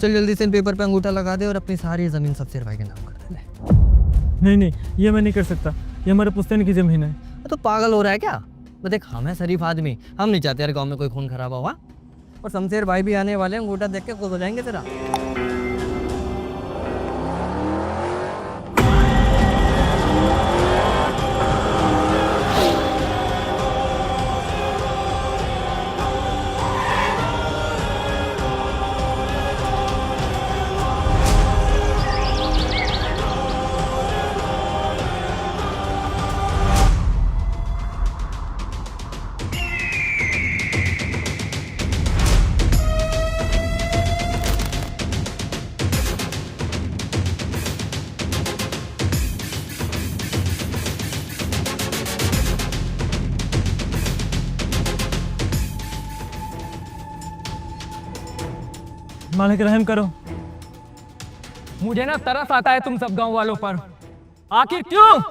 चल जल्दी से इन पेपर पे अंगूठा लगा दे और अपनी सारी ज़मीन शमशेर भाई के नाम कर दे। नहीं नहीं, ये मैं नहीं कर सकता, ये हमारे पुश्तैनी की ज़मीन है। तो पागल हो रहा है क्या? देख हम है शरीफ आदमी, हम नहीं चाहते यार गांव में कोई खून खराबा हुआ। और शमशेर भाई भी आने वाले, अंगूठा देख के खुश हो जाएंगे तेरा। मालिक रहम करो। मुझे ना तरस आता है तुम सब गांव वालों पर। आखिर क्यों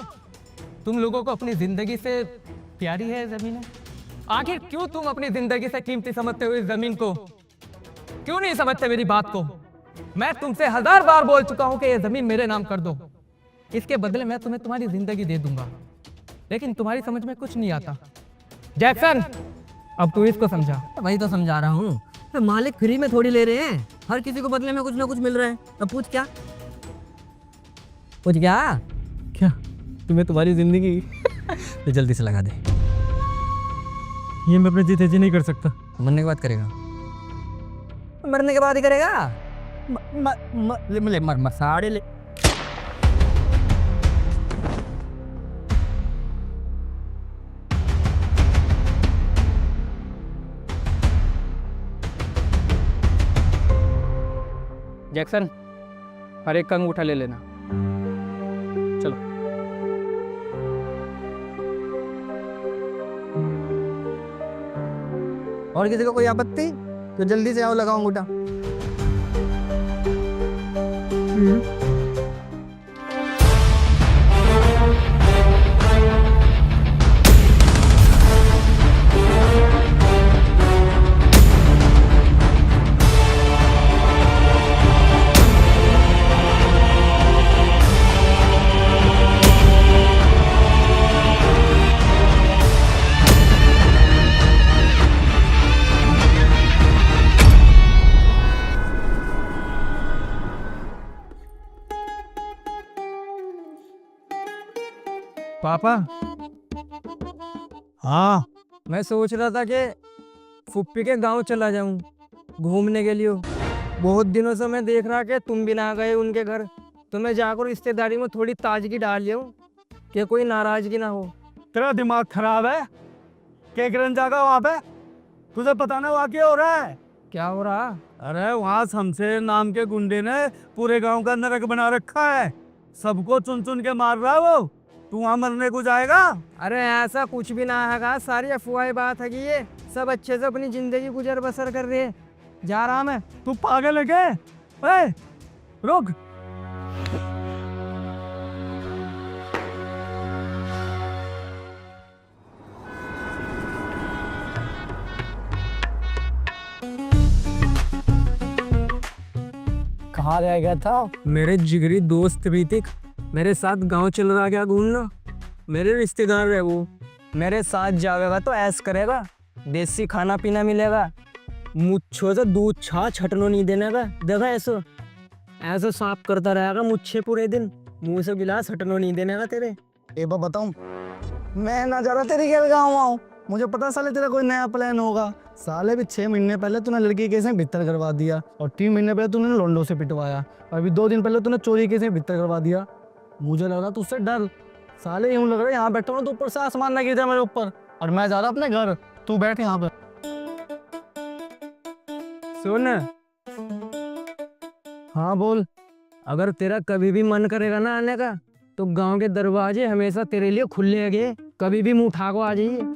तुम लोगों को अपनी जिंदगी से प्यारी है जमीन? आखिर क्यों तुम अपनी जिंदगी से कीमती समझते हो इस जमीन को? क्यों नहीं समझते मेरी बात को? मैं तुमसे 1000 बार बोल चुका हूं कि ये जमीन मेरे नाम कर दो, इसके बदले मैं तुम्हें तुम्हारी जिंदगी दे दूंगा, लेकिन तुम्हारी समझ में कुछ नहीं आता। जैक्सन, अब तू इसको समझा। वही तो समझा रहा हूँ, तो मालिक फ्री में थोड़ी ले रहे हैं, हर किसी को बदले में कुछ ना कुछ मिल रहा है। अब पूछ क्या? पूछ क्या? क्या? तुम्हें तुम्हारी ज़िंदगी तो जल्दी से लगा दे। ये मैं अपने जीते जी नहीं कर सकता। मरने के बाद करेगा? मरने के बाद ही करेगा? ले मर साड़े ले। जैक्सन, हर एक का अंगूठा ले लेना। चलो। और किसी को कोई आपत्ति तो जल्दी से आओ, लगाओ अंगूठा। पापा। हाँ, मैं सोच रहा था कि फुप्पी के गांव चला जाऊं घूमने के लिए। बहुत दिनों से मैं देख रहा कि तुम भी ना गए उनके घर, तो मैं जाकर रिश्तेदारी में थोड़ी ताजगी डाल लिया हूं कि कोई नाराजगी ना हो। तेरा दिमाग खराब है? क्या करने जाएगा वहाँ पे? तुझे पता ना वहाँ क्या हो रहा है? क्या हो रहा? अरे वहाँ शमशेर नाम के गुंडे ने पूरे गांव का नरक बना रखा है, सबको चुन चुन के मार रहा है वो। तू वहाँ मरने को जाएगा? अरे ऐसा कुछ भी ना है, सारी अफवाह बात है कि ये सब अच्छे से अपनी जिंदगी गुजर बसर कर रहे हैं। जा रहा मैं। तू पागल है क्या? ए, रुक। कहाँ रह गया था? मेरे जिगरी दोस्त ऋतिक मेरे साथ गांव चल रहा क्या घूमना। मेरे रिश्तेदार है वो, मेरे साथ जाएगा तो ऐश करेगा, देसी खाना पीना मिलेगा, मुच्छों से दूध छाछ हटनो नहीं देने का। देखा ऐसा ऐसा साफ करता रहेगा मुच्छे पूरे दिन, मुंह से गिलास हटनो नहीं देने का तेरे। एक बार बताऊं, मैं ना जा रहा तेरे घर गाँव आऊँ, मुझे पता साले तेरा कोई नया प्लान होगा। साले भी 6 महीने पहले तूने लड़की केस में भित्तर करवा दिया, और 3 महीने पहले तूने लोंडो से पिटवाया, और अभी 2 दिन पहले तूने चोरी केस में भित्तर करवा दिया। मुझे लग रहा तुझसे डर। साले यूं लग रहा है यहाँ बैठा हूँ तो ऊपर से आसमान ना गिर जाए मेरे ऊपर, और मैं जा रहा अपने घर, तू बैठ यहाँ पे। सुन। हाँ बोल। अगर तेरा कभी भी मन करेगा ना आने का, तो गांव के दरवाजे हमेशा तेरे लिए खुले हैं, कभी भी मुंह उठा को आ जाइए।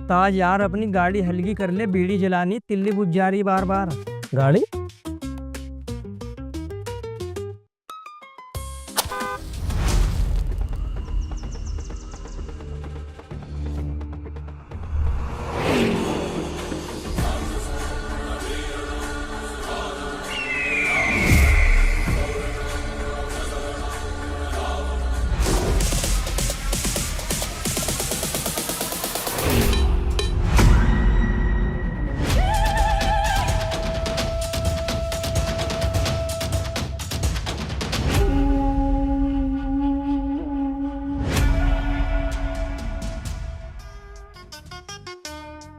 ताज यार, अपनी गाड़ी हल्की कर ले, बीड़ी जलानी, तिल्ली बुझ जा रही बार बार। गाड़ी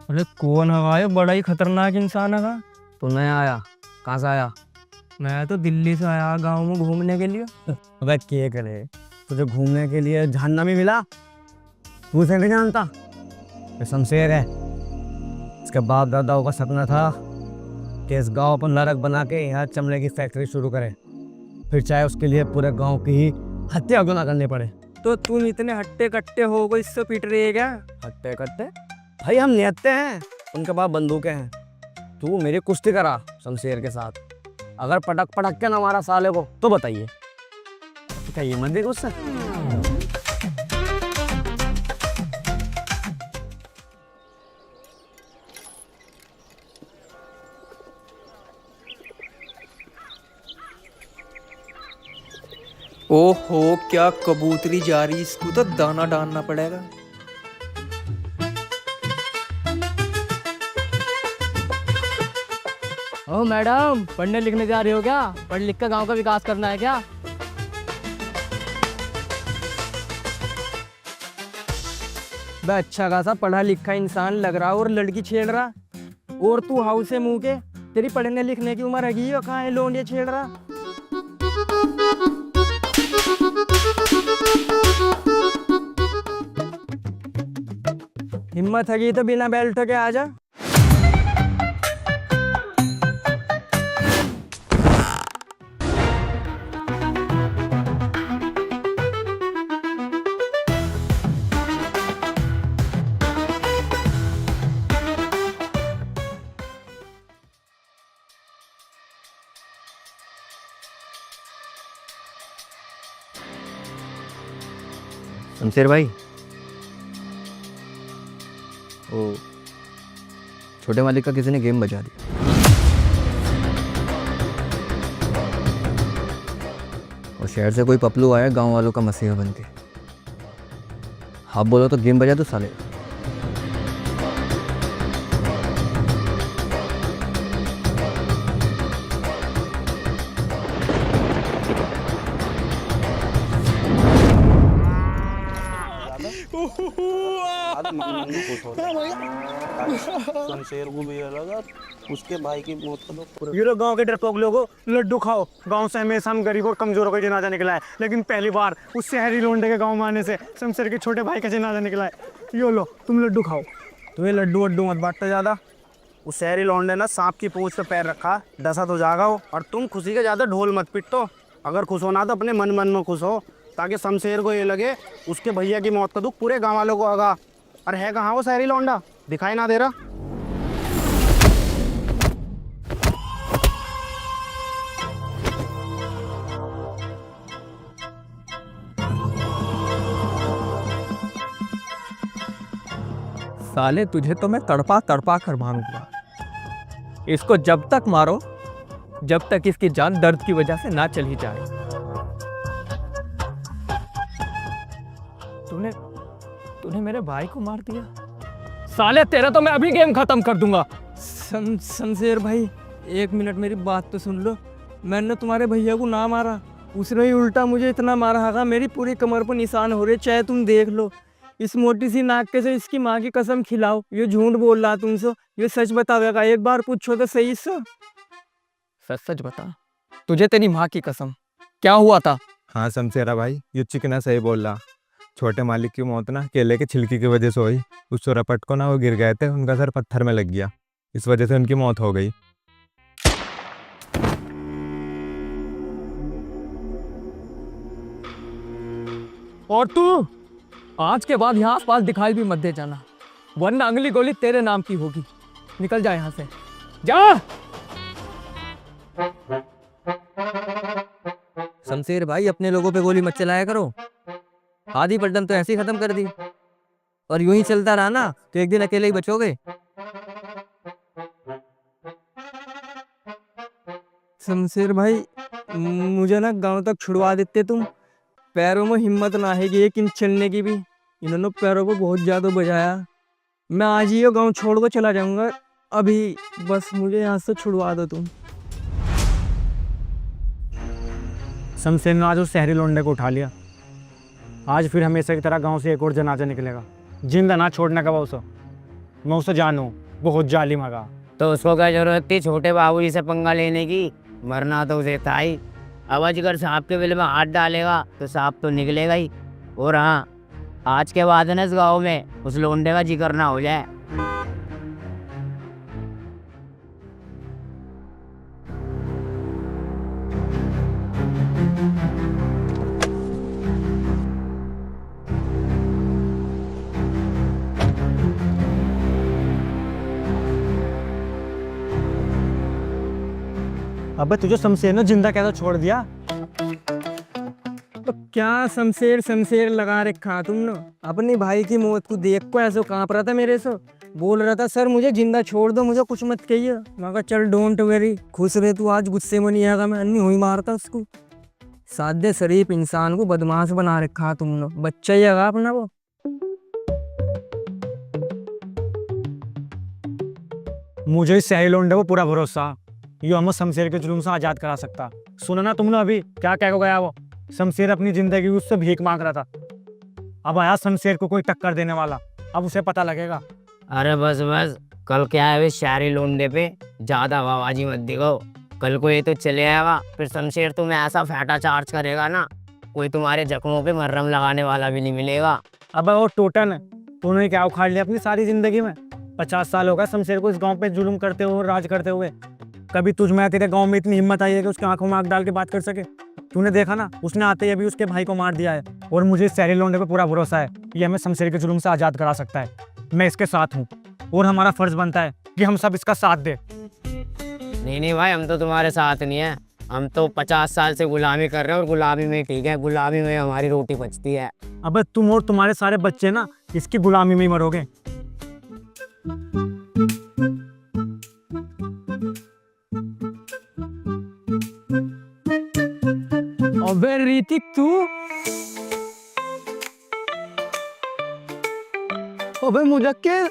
अरे कौन है ये? बड़ा ही खतरनाक इंसान है। तू नया आया, कहाँ से आया? मैं तो दिल्ली से आया गांव में घूमने के लिए। अबे क्या करे, तुझे घूमने के लिए जहन्नमी मिला? तू इसे नहीं जानता? ये शमशेर है। इसके बाप दादाओं का सपना था कि इस गांव पर नरक बना के यहाँ चमड़े की फैक्ट्री शुरू करे, फिर चाहे उसके लिए पूरे गांव की ही हत्या गुना करनी पड़े। तो तुम इतने हट्टे कट्टे हो गए, इससे पीट रही है क्या? हत्या कट्टे भाई, हम निहत्ते हैं, उनके पास बंदूकें हैं। तू मेरी कुश्ती करा शमशेर के साथ, अगर पटक पटक के ना मारा साले को तो बताइए, क्या ये मत देखो उससे? ओहो, क्या कबूतरी जा रही, इसको तो दाना डालना पड़ेगा। ओ मैडम, पढ़ने लिखने जा रही हो क्या? पढ़ लिख कर गांव का विकास करना है क्या? बे अच्छा खासा पढ़ा लिखा इंसान लग रहा और लड़की छेड़ रहा, और तू हाउस से मुंह के, तेरी पढ़ने लिखने की उम्र है हो, कहाँ है लोंडिया छेड़ रहा? हिम्मत है तो बिना बेल्ट के आ जा। शमशेर भाई, ओ छोटे मालिक का किसी ने गेम बजा दिया, और शहर से कोई पपलू आया गांव वालों का मसीहा बन के। आप बोलो तो गेम बजा दो साले। शमशेर को भी लगा, उसके भाई की मौत का तो ये लोग गांव के डरपोक लोगों, लड्डू खाओ। गांव से हमेशा हम गरीब और कमजोरों का जनाजा निकला है, लेकिन पहली बार उस शहरी लोंडे के गांव में आने से शमशेर के छोटे भाई का जनाजा निकला है। यो लो, तुम लड्डू खाओ। तुम्हें लड्डू वड्डू मत बांटता ज़्यादा। उस शहरी लौंडे ना सांप की पूंछ पे पैर रखा, दशा तो जागा हो। और तुम खुशी के ज़्यादा ढोल मत पिटो। अगर खुश होना तो अपने मन मन में खुश हो, ताकि शमशेर को ये लगे उसके भैया की मौत का दुख पूरे गाँव वालों को होगा। अरे है कहाँ वो शहरी लौंडा, दिखाई ना दे रहा? साले तुझे तो मैं तड़पा तड़पा कर मारूंगा। इसको जब तक मारो जब तक इसकी जान दर्द की वजह से ना चली जाए। तूने तूने मेरे भाई को मार दिया। साले तेरा तो मैं अभी गेम खत्म कर दूंगा। शमशेर भाई, एक मिनट मेरी बात तो सुन लो। मैंने तुम्हारे भैया को ना मारा, उसने ही उल्टा मुझे इतना मारा है, मेरी पूरी कमर पर निशान हो रहे, चाहे तुम देख लो। इस मोटी सी नाक के से इसकी माँ की कसम खिलाओ, ये झूठ बोल रहा तुमसे, ये सच बतावेगा। एक बार पूछो तो सही से। सच सच बता, तुझे तेरी माँ की कसम, क्या हुआ था? हाँ शमशेरा भाई, ये चिकना सही बोल रहा। छोटे मालिक की मौत ना केले के छिलके की वजह से हुई। उस चोरापट को ना वो गिर गए थे, उनका सर पत्थर में लग गया, इस वजह से उनकी मौत हो गई। और तू आज के बाद यहाँ आसपास दिखाई भी मत दे जाना, वरना अगली गोली तेरे नाम की होगी। निकल जा यहाँ से, जा। शमशेर भाई, अपने लोगों पे गोली मत चलाया करो। आधी पलटन तो ऐसे ही खत्म कर दी, और यूं ही चलता रहा ना तो एक दिन अकेले ही बचोगे। शमशेर भाई, मुझे ना गांव तक छुड़वा देते तुम। पैरों में हिम्मत ना है कि एक इंच चलने की भी। इन्होंने पैरों को बहुत ज्यादा बजाया। मैं आज ही ये गांव छोड़ कर चला जाऊंगा अभी। बस मुझे यहाँ से छुड़वा दो तुम। शमशेर ने आज उस शहरी लौंडे को उठा लिया। आज फिर हमेशा की तरह गांव से एक और जनाजा निकलेगा। जिंदा ना छोड़ने का उसे। मैं उसे जानूं, बहुत जालिम है। तो उसको क्या जरूरत थी छोटे बाबूजी से पंगा लेने की? मरना तो उसे था ही। अब अजगर सांप के बिल में हाथ डालेगा तो सांप तो निकलेगा ही। और हाँ, आज के बाद ना इस गाँव में उस लोंडे का जिक्र ना हो जाए। अबे तुझे शमशेर ने जिंदा कैसे छोड़ दिया? तो क्या शमशेर शमशेर लगा रखा तुमने? अपने भाई की मौत को देख को ऐसे कांप रहा था मेरे से। बोल रहा था सर मुझे जिंदा छोड़ दो, मुझे कुछ मत कहिए। मैं कहा चल डोंट वेरी, खुश रहे तू। आज गुस्से में नहीं आएगा, मैं अन्नी हुई मारता उसको। सादे शरीफ इंसान को बदमाश बना रखा तुमने। बच्चा ही है अपना वो। मुझे इस शहरी लौंडे को पूरा भरोसा, ये हमें शमशेर के जुल्म से आजाद करा सकता। सुना ना तुमने अभी क्या कह को गया वो? शमशेर अपनी जिंदगी उससे भीख मांग रहा था। अब आया शमशेर को कोई टक्कर देने वाला। अब उसे पता लगेगा। अरे बस बस, कल क्या है इस शहरी लोंडे पे ज्यादा आवाजी मत दिखाओ। कल को ये तो चले आएगा, फिर शमशेर तुम्हें ऐसा फैटा चार्ज करेगा ना, कोई तुम्हारे जख्मों पे मरहम लगाने वाला भी नहीं मिलेगा। अब वो टोटन, तूने क्या उखाड़ लिया अपनी सारी जिंदगी में? 50 साल हो गया शमशेर को इस गांव पे जुल्म करते हुए, राज करते हुए। कभी तुझ में तेरे गांव में इतनी हिम्मत आई है कि उसके आंखों में आंख डाल के बात कर सके? तूने देखा ना, उसने आते ही अभी उसके भाई को मार दिया है। और मुझे इस शहरी लौंडे पे पूरा भरोसा है, ये हमें शमशेर के जुल्म से आजाद करा सकता है। मैं इसके साथ हूँ और हमारा फर्ज बनता है कि हम सब इसका साथ दें। नहीं भाई, हम तो तुम्हारे साथ नहीं है। हम तो 50 साल से गुलामी कर रहे हैं और गुलामी में ठीक है, गुलामी में हमारी रोटी बचती है। अबे तुम और तुम्हारे सारे बच्चे ना इसकी गुलामी में ही मरोगे। अबे ऋतिक तू, अबे मुजक्किर,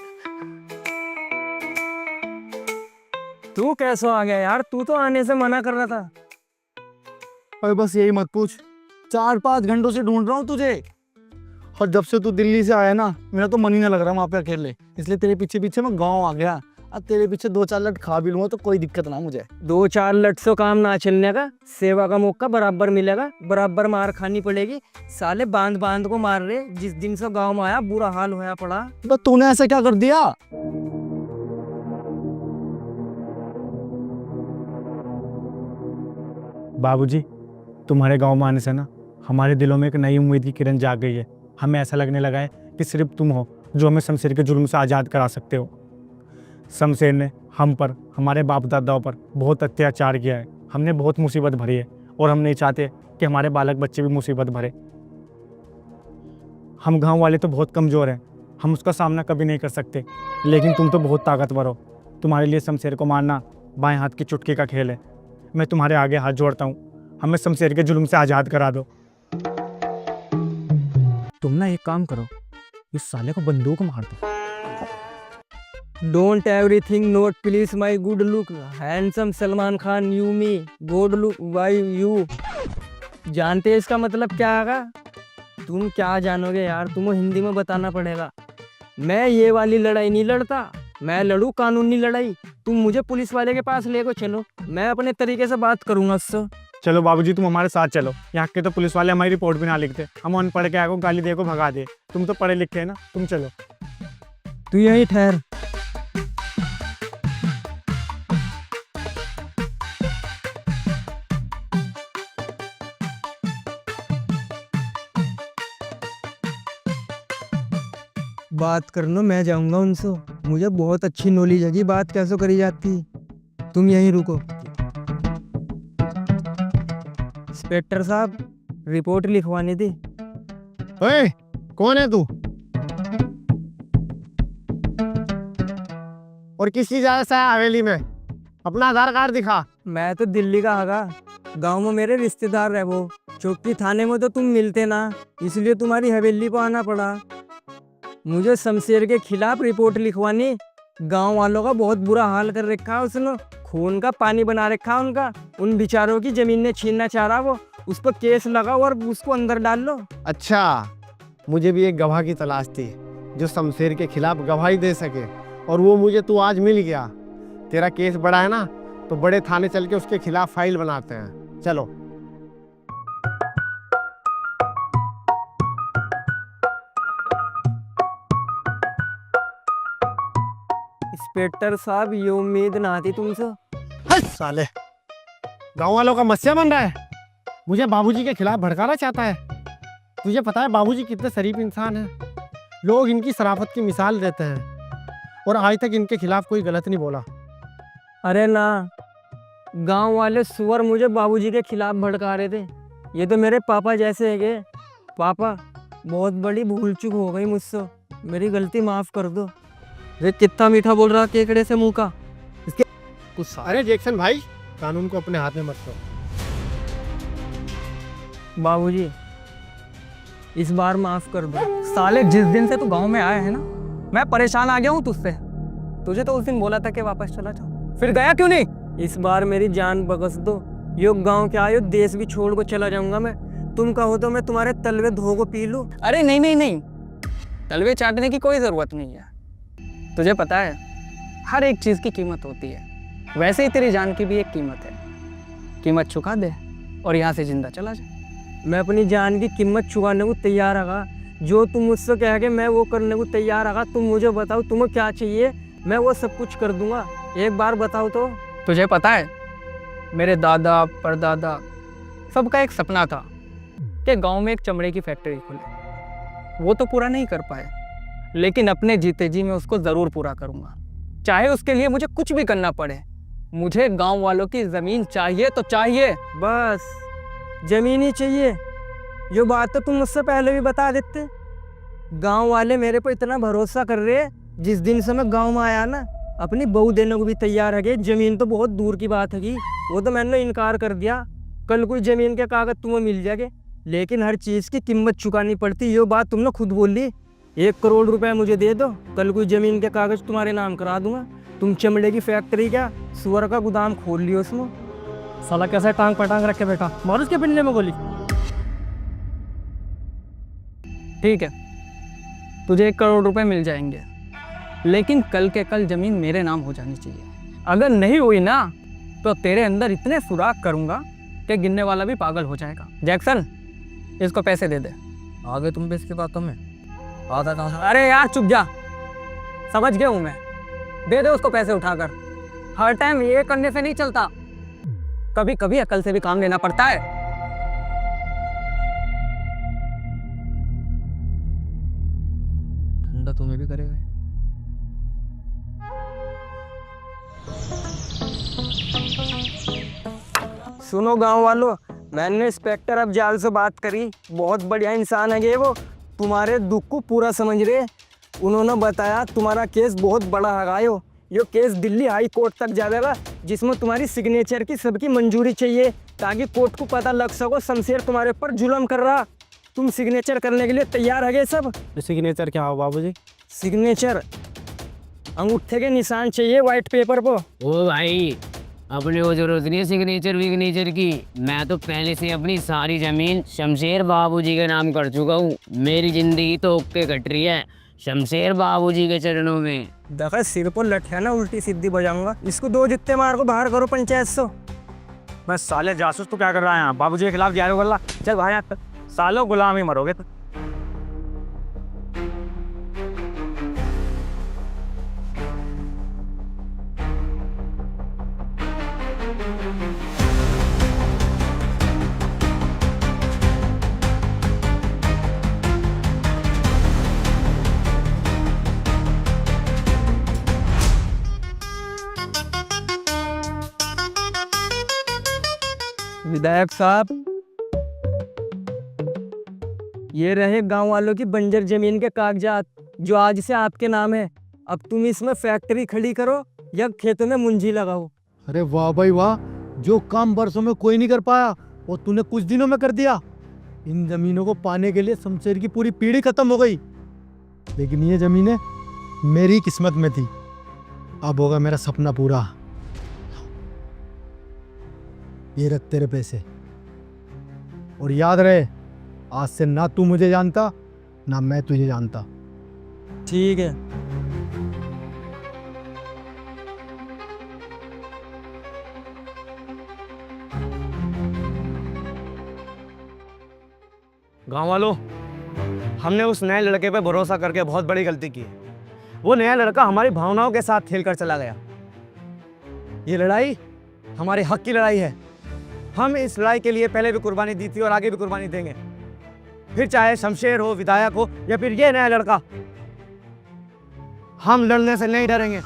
तू कैसे आ गया यार? तू तो आने से मना कर रहा था। अबे बस यही मत पूछ, 4-5 घंटों से ढूंढ रहा हूँ तुझे। और जब से तू दिल्ली से आया ना, मेरा तो मन ही ना लग रहा वहाँ पे अकेले। इसलिए तेरे पीछे पीछे मैं गाँव आ गया। अब तेरे पीछे 2-4 लट खा भी लूँगा तो कोई दिक्कत ना मुझे। 2-4 लट से काम ना चलने का, सेवा का मौका बराबर मिलेगा, बराबर मार खानी पड़ेगी। साले बांध बांध को मार रहे। जिस दिन से गांव में आया बुरा हाल होया पड़ा। तो तूने ऐसा क्या कर दिया? बाबूजी, तुम्हारे गांव में आने से ना हमारे दिलों में एक नई उम्मीद की किरण जाग गई है। हमें ऐसा लगने लगा है कि सिर्फ तुम हो जो हमें शमशेर के जुल्म से आज़ाद करा सकते हो। शमशेर ने हम पर, हमारे बाप दादाओं पर बहुत अत्याचार किया है। हमने बहुत मुसीबत भरी है और हम नहीं चाहते कि हमारे बालक बच्चे भी मुसीबत भरे। हम गांव वाले तो बहुत कमज़ोर हैं, हम उसका सामना कभी नहीं कर सकते, लेकिन तुम तो बहुत ताकतवर हो। तुम्हारे लिए शमशेर को मारना बाएं हाथ की चुटकी का खेल है। मैं तुम्हारे आगे हाथ जोड़ता हूँ, हमें शमशेर के जुल्म से आज़ाद करा दो। तुम ना एक काम करो, इस साले को बंदूक मार दो। Don't everything note please my good look, handsome Salman Khan you me, good look why you. जानते हैं इसका मतलब क्या आगा? तुम क्या जानोगे यार, तुम्हें हिंदी में बताना पड़ेगा। मैं ये वाली लड़ाई नहीं लड़ता, मैं लड़ू कानूनी लड़ाई। तुम मुझे पुलिस वाले के पास लेको चलो, मैं अपने तरीके से बात करूंगा उससे। चलो बाबूजी, तुम हमारे साथ चलो। यहाँ के तो पुलिस वाले हमारी रिपोर्ट भी ना लिखते, हम अनपढ़ के आगे गाली दे को भगा दे। तुम तो पढ़े लिखे हैं ना, तुम चलो। तू यहीं ठहर। बात करना, मैं जाऊंगा उनसे। मुझे बहुत अच्छी नॉलेज है कि बात कैसे करी जाती। तुम यहीं रुको। इंस्पेक्टर साहब, रिपोर्ट लिखवानी थी। ओए, कौन है तू और किस चीज आया है हवेली में? अपना आधार कार्ड दिखा। मैं तो दिल्ली का हगा, गांव में मेरे रिश्तेदार है वो। चौकी थाने में तो तुम मिलते ना, इसलिए तुम्हारी हवेली को आना पड़ा। मुझे शमशेर के खिलाफ रिपोर्ट लिखवानी। गांव वालों का बहुत बुरा हाल कर रखा है उसने, खून का पानी बना रखा है उनका। उन बेचारों की जमीनें छीनना चाह रहा वो। उस पर केस लगाओ और उसको अंदर डाल लो। अच्छा, मुझे भी एक गवाह की तलाश थी जो शमशेर के खिलाफ गवाही दे सके, और वो मुझे तू आज मिल गया। तेरा केस बड़ा है ना, तो बड़े थाने चल के उसके खिलाफ फाइल बनाते हैं। चलो। इंस्पेक्टर साहब, ये उम्मीद ना थी तुमसे। हट साले, गांव वालों का मस्या बन रहा है, मुझे बाबूजी के खिलाफ भड़काना चाहता है। तुझे पता है बाबूजी कितने शरीफ इंसान हैं। लोग इनकी शराफत की मिसाल देते हैं, और आज तक इनके खिलाफ कोई गलत नहीं बोला। अरे ना, गांव वाले सुअर मुझे बाबूजी के खिलाफ भड़का रहे थे। ये तो मेरे पापा जैसे है के। पापा, बहुत बड़ी भूल चूक हो गई मुझसे, मेरी गलती माफ कर दो। ये कितना मीठा बोल रहा केकड़े से मुंह का। इसके कुछ अरे जैक्सन भाई, कानून को अपने हाथ में मत लो। बाबूजी, इस बार माफ कर दो। साले, जिस दिन से तू गांव में आया है ना, मैं परेशान आ गया हूँ तुझसे। तुझे तो उस दिन बोला था कि वापस चला जाओ, फिर गया क्यों नहीं? इस बार मेरी जान बख्श दो। यो गांव के आयो, देश भी छोड़ को चला जाऊंगा मैं। तुम कहो तो मैं तुम्हारे तलवे धो को पी लूं। अरे नहीं नहीं नहीं, तलवे चाटने की कोई ज़रूरत नहीं है। तुझे पता है, हर एक चीज़ की कीमत होती है, वैसे ही तेरी जान की भी एक कीमत है। कीमत चुका दे और यहाँ से जिंदा चला जा। मैं अपनी जान की कीमत चुकाने को तैयार रहा। जो तुम मुझसे कह के मैं वो करने को तैयार रहा। तुम मुझे बताओ तुम्हें क्या चाहिए, मैं वो सब कुछ कर दूंगा। एक बार बताओ तो। तुझे पता है, मेरे दादा परदादा सबका एक सपना था कि गांव में एक चमड़े की फैक्ट्री खुले। वो तो पूरा नहीं कर पाए, लेकिन अपने जीते जी मैं उसको ज़रूर पूरा करूंगा, चाहे उसके लिए मुझे कुछ भी करना पड़े। मुझे गांव वालों की ज़मीन चाहिए तो चाहिए। बस जमीन ही चाहिए? जो बात तो तुम मुझसे पहले भी बता देते। गांव वाले मेरे पर इतना भरोसा कर रहे हैं, जिस दिन से मैं गांव में आया ना, अपनी बहू देने को भी तैयार है। कि जमीन तो बहुत दूर की बात है, वो तो मैंने इनकार कर दिया। कल कोई जमीन के कागज तुम्हें मिल जाएंगे, लेकिन हर चीज़ की कीमत चुकानी पड़ती। ये बात तुमने खुद बोल ली। 1 करोड़ रुपए मुझे दे दो, कल कोई जमीन के कागज तुम्हारे नाम करा दूंगा। तुम चमड़े की फैक्ट्री क्या, सुअर का गोदाम खोल लियो उसमें। साला कैसे टांग पटांग रखे बैठा, मार उसके पिंडे में गोली। ठीक है, तुझे 1 करोड़ रुपए मिल जाएंगे, लेकिन कल के कल ज़मीन मेरे नाम हो जानी चाहिए। अगर नहीं हुई ना, तो तेरे अंदर इतने सुराख करूंगा कि गिनने वाला भी पागल हो जाएगा। जैक्सन, इसको पैसे दे दे। आगे तुम भी इसकी बातों में आधा कहाँ। अरे यार चुप जा, समझ गया हूँ मैं। दे दे उसको पैसे उठाकर। हर टाइम ये करने से नहीं चलता, कभी कभी अकल से भी काम लेना पड़ता है। ठंडा तुम्हें भी करेगा। सुनो गांव वालों, मैंने इंस्पेक्टर अफजाल से बात करी। बहुत बढ़िया इंसान है ये वो, तुम्हारे दुख को पूरा समझ रहे। उन्होंने बताया तुम्हारा केस बहुत बड़ा है। ये केस दिल्ली हाई कोर्ट तक जाएगा, जिसमें तुम्हारी सिग्नेचर की सबकी मंजूरी चाहिए, ताकि कोर्ट को पता लग सको शमशेर तुम्हारे ऊपर जुल्म कर रहा। तुम सिग्नेचर करने के लिए तैयार है सब? सिग्नेचर क्या हो बाबूजी? सिग्नेचर अंगूठे के निशान चाहिए वाइट पेपर पर। ओ भाई, अपने को जरूरत नहीं है सिग्नेचर विग्नेचर की। मैं तो पहले से अपनी सारी जमीन शमशेर बाबूजी के नाम कर चुका हूँ। मेरी जिंदगी तो ओके कट रही है शमशेर बाबूजी के चरणों में। देखा, सिर पर लठिया ना उल्टी सीधी बजाऊंगा। इसको 2 जित्ते मार को बाहर करो पंचायत से। मैं साले जासूस तो क्या कर रहा है यहाँ, बाबूजी के खिलाफ जाहिर कर ला। चल भाई, यहाँ सालों गुलाम ही मरोगे तो। विधायक साहब, ये रहे गांव वालों की बंजर जमीन के कागजात जो आज से आपके नाम है। अब तुम इसमें फैक्ट्री खड़ी करो या खेतों में मुंजी लगाओ। अरे वाह भाई वाह, जो काम बरसों में कोई नहीं कर पाया वो तूने कुछ दिनों में कर दिया। इन जमीनों को पाने के लिए शमशेर की पूरी पीढ़ी खत्म हो गई, लेकिन ये जमीनें मेरी किस्मत में थी। अब होगा मेरा सपना पूरा। ये रख तेरे पैसे, और याद रहे आज से ना तू मुझे जानता ना मैं तुझे जानता। ठीक है। गांव वालों, हमने उस नए लड़के पे भरोसा करके बहुत बड़ी गलती की है। वो नया लड़का हमारी भावनाओं के साथ खेल कर चला गया। ये लड़ाई हमारे हक की लड़ाई है। हम इस लड़ाई के लिए पहले भी कुर्बानी दी थी और आगे भी कुर्बानी देंगे, फिर चाहे शमशेर हो, विधायक हो या फिर ये नया लड़का। हम लड़ने से नहीं डरेंगे।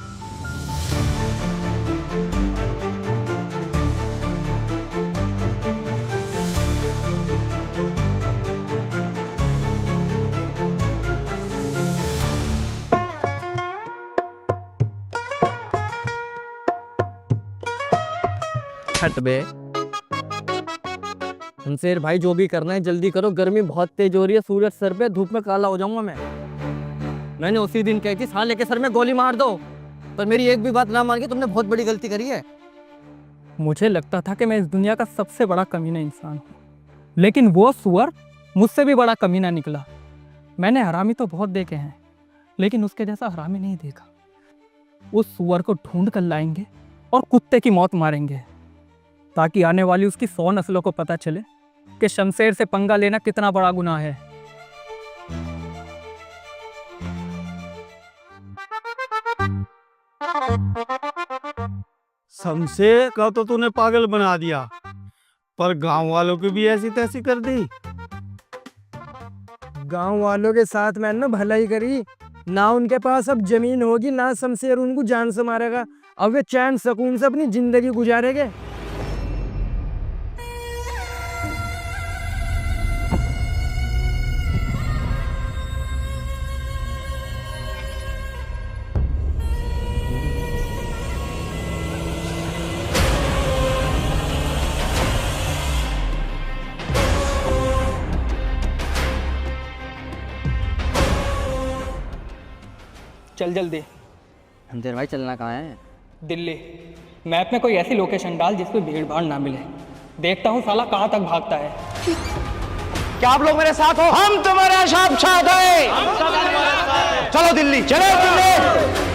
हट बे शमशेर भाई, जो भी करना है जल्दी करो, गर्मी बहुत तेज हो रही है, सूरज सर पे, धूप में काला हो जाऊंगा मैं। मैंने उसी दिन कही थी साले के सर में गोली मार दो, पर मेरी एक भी बात ना मान के तुमने बहुत बड़ी गलती करी है। मुझे लगता था कि मैं इस दुनिया का सबसे बड़ा कमीना इंसान हूँ, लेकिन वो सुअर मुझसे भी बड़ा कमीना निकला। मैंने हरामी तो बहुत देखे हैं, लेकिन उसके जैसा हरामी नहीं देखा। उस सुअर को ढूंढ कर लाएंगे और कुत्ते की मौत मारेंगे, ताकि आने वाली उसकी 100 नस्लों को पता चले कि शमशेर से पंगा लेना कितना बड़ा गुनाह है। शमशेर का तो तूने पागल बना दिया, पर गांव वालों की भी ऐसी तैसी कर दी। गांव वालों के साथ मैंने भलाई करी ना, उनके पास अब जमीन होगी ना शमशेर उनको जान से मारेगा। अब वे चैन सुकून से अपनी जिंदगी गुजारेंगे। चल जल्दी। शमशेर भाई चलना कहाँ है? दिल्ली। मैप में कोई ऐसी लोकेशन डाल जिसमें भीड़ भाड़ ना मिले। देखता हूँ साला कहाँ तक भागता है। क्या आप लोग मेरे साथ हो? हम तुम्हारे साथ हैं। चलो दिल्ली, चलो दिल्ली।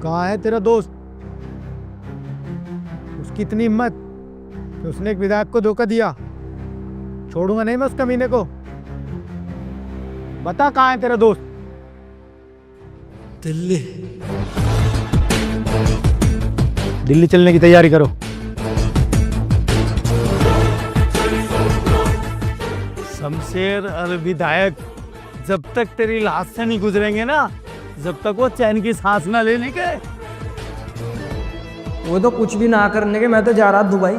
कहाँ है तेरा दोस्त? उसकी इतनी हिम्मत कि उसने एक विधायक को धोखा दिया। छोड़ूंगा नहीं मैं उस कमीने को। बता कहाँ है तेरा दोस्त? दिल्ली। दिल्ली चलने की तैयारी करो। शमशेर और विधायक जब तक तेरी लाश से नहीं गुजरेंगे ना, जब तक वो चैन की सांस ना लेने के। वो तो कुछ भी ना करने के, मैं तो जा रहा दुबई।